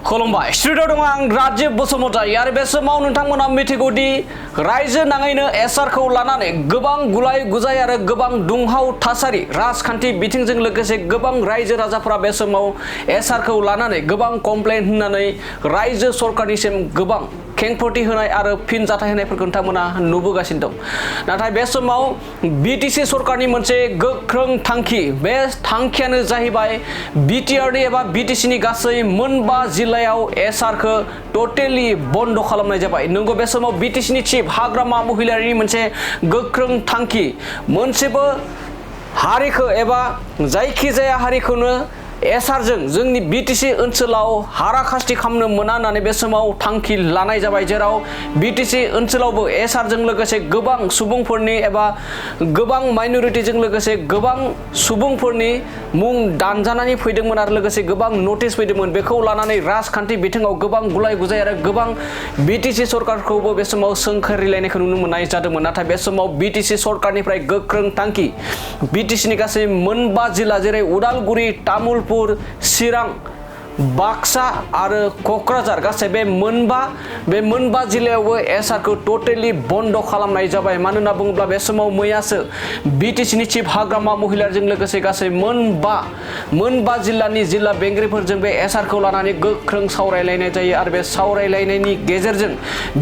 खुलुमबाय स्टुडिअ दं आं राजीब बसुमतारी आरो बे समाव नोंथांमोना मिथिगौदि रायजो नाङैनो एसआरखौ लानानै गोबां गुलाय गुजाय आरो गोबां दुंहाव थासारि राजखान्थि बिथिंजों लोगोसे गोबां रायजो राजाफोरा बे समाव एसआरखौ लानानै गोबां कमप्लेन होनानै रायजो सरकारनिसिम गोबां खेंफोरथि होनाय आरो फिन जाथाय होनायफोरखौ नोंथांमोना नुबोगासिनो दं। नाथाय बे समाव बिटिसि सरकारनि मोनसे गोख्रों थांखि बे थांखियानो जाहैबाय बिटिआरनि एबा बिटिसिनि गासै मोनबा जिल्लायाव एसआरखौ टटेलि बन्द खालामनाय जाबाय। नंगौ बे समाव बिटिसिनि चिफ हाग्रामा महिलारिनि मोनसे गोख्रों थांखि मोनसेबो हारिखौ एबा जायखिजाया हारिखौनो एसआरजों जोंनि बिटिसि ओनसोलाव हाराखास्ति खालामनो मोना होननानै बे समाव थांखि लानाय जाबाय, जेराव बिटिसि ओनसोलावबो एसआरजों लोगोसे गोबां सुबुंफोरनि एबा गोबां माइनरिटिजों लोगोसे गोबां सुबुंफोरनि मुं दानजानानै फैदोंमोन आरो लोगोसे गोबां नटिस फैदोंमोन। बेखौ लानानै राजखान्थि बिथिङाव गोबां गुलाय गुजाय आरो गोबां बिटिसि सरकारखौबो बे समाव सोंखारिलायनायखौ नुनो मोननाय जादोंमोन। नाथाय बे समाव बिटिसि सरकारनिफ्राय गोख्रों थांखि बिटिसिनि गासै मोनबा जिल्ला जेरै उदालगुरि, तामुलपुर, चिरां, बाक्सा आरो कक्राझार गासै बे मोनबा जिल्लायावबो एसआरखौ टटेलि बन्द खालामनाय जाबाय। मानो होनना बुङोब्ला बे समाव मैयासो बिटिसिनि चिफ हाग्रामा महिलारिजों लोगोसे गासै मोनबा जिल्लानि जिल्ला बेंगिरिफोरजों बे एसआरखौ लानानै गोख्रों सावरायलायनाय जायो आरो बे सावरायलायनायनि गेजेरजों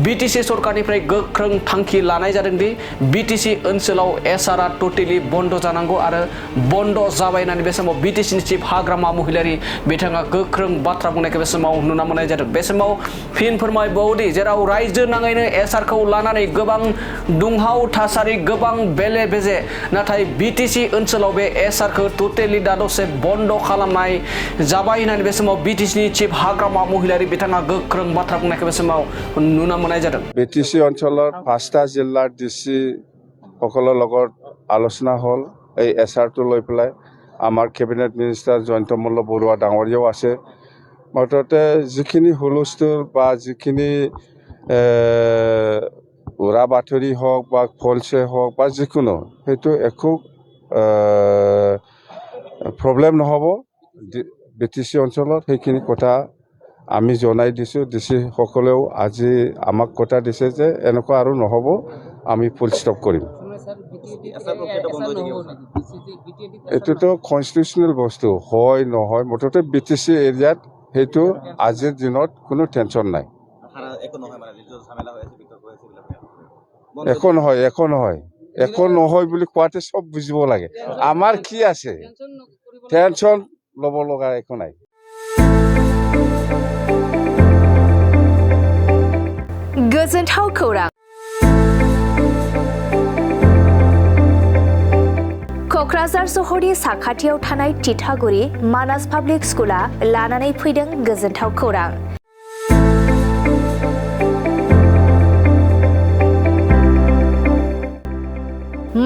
बिटिसि सरकारनिफ्राय गोख्रों थांखि लानाय जादों दि बिटिसि ओनसोलाव एसआरआ टटेलि बन्द जानांगौ आरो बन्द जाबाय होननानै बे समाव बिटिसिनि चिफ हाग्रामा महिलारि बिथाङा गोख्रों बाथ्रा बुंनायखौ बे समाव नुना मोननाय जादों। बे समाव फिन फोरमायबावदि जेराव रायजो नाङैनो एसआरखौ लानानै गोबां दुंहाव थासारि गोबां बेले बेजे, नाथाय बिटिसि ओनसोलाव बे एसआरखौ टटेलि दा दसे बन्द खालामनाय जाबाय होननानै बे समाव बिटिसिनि चिफ हाग्रामा महिलारि बिथाङा गोख्रों बाथ्रा बुंनायखौ बे समाव नुना मोननाय जादों। बिटिसि অঞ্চলৰ 5টা জিলাৰ ডিসি সকলৰ লগত আলোচনা হল এই এসআৰটো লৈ পেলাই। আমাৰ কেবিনেট মিনিষ্টাৰ জয়ন্ত মল্ল বৰুৱা ডাঙৰীয়াও আছে। মুঠতে যিখিনি হুলস্থুল বা যিখিনি উৰা বাতৰি হওক বা ফলছে হওক বা যিকোনো সেইটো একো প্ৰব্লেম নহ'ব বিটিসি অঞ্চলত। সেইখিনি কথা আমি জনাই দিছোঁ। ডিসি সকলেও আজি আমাক কথা দিছে যে এনেকুৱা আৰু নহ'ব, আমি ফুল ষ্টপ কৰিম। এইটোতো কনষ্টিটিউচনেল বস্তু হয় নহয়, মুঠতে বিটিসি এৰিয়াত সেইটো আজিৰ দিনত কোনো টেনশ্যন নাই। একো নহয় বুলি কোৱাতে চব বুজিব লাগে। আমাৰ কি আছে, টেনশ্যন ল'ব লগা একো নাই। गोजोनथाव खौरां। कक्राझार सहरनि साखाथियाव थानाय तितागुरि मानास पाब्लिक स्कुला लानानै फैदों गोजोनथाव खौरां।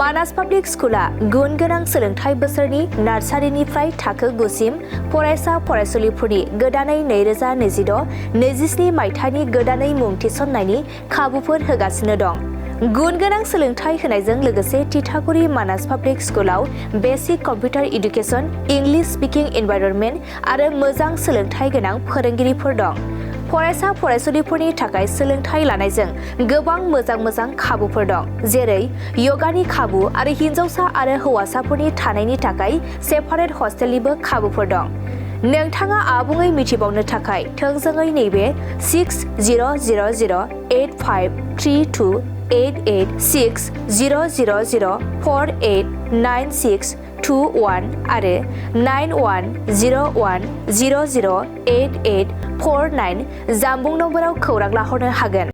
मानास पाब्लिक स्कुला गुन गोनां सोलोंथाइ बोसोरनि नार्सारिनिफ्राय थाखो 9सिम फरायसा फरायसुलिफोरनि गोदानै 2026-27 मायथाइनि गोदानै मुं थिसननायनि खाबुफोर होगासिनो दं। गुन गोनां सोलोंथाइ होनायजों लोगोसे तितागुरि मानास पाब्लिक स्कुलाव बेसिक कम्पिउटार इडुकेसन, इंलिश स्पीकिं एनवायरनमेन्ट आरो मोजां सोलोंथाइ गोनां फोरोंगिरिफोर दं। फरायसा फरायसुलिफोरनि थाखाय सोलोंथाइ लानायजों गोबां मोजां खाबुफोर दं, जेरै योगानि खाबु आरो हिन्जावसा आरो हौवासाफोरनि थानायनि थाखाय सेपारेट हस्टेलनिबो खाबुफोर दं। नोंथाङा आबुङै मिथिबावनो थाखाय थोंजोङै नैबे 600083288600048962 आरो 9101008849 जामबुं नम्बराव खौरां लाहरनो हागोन।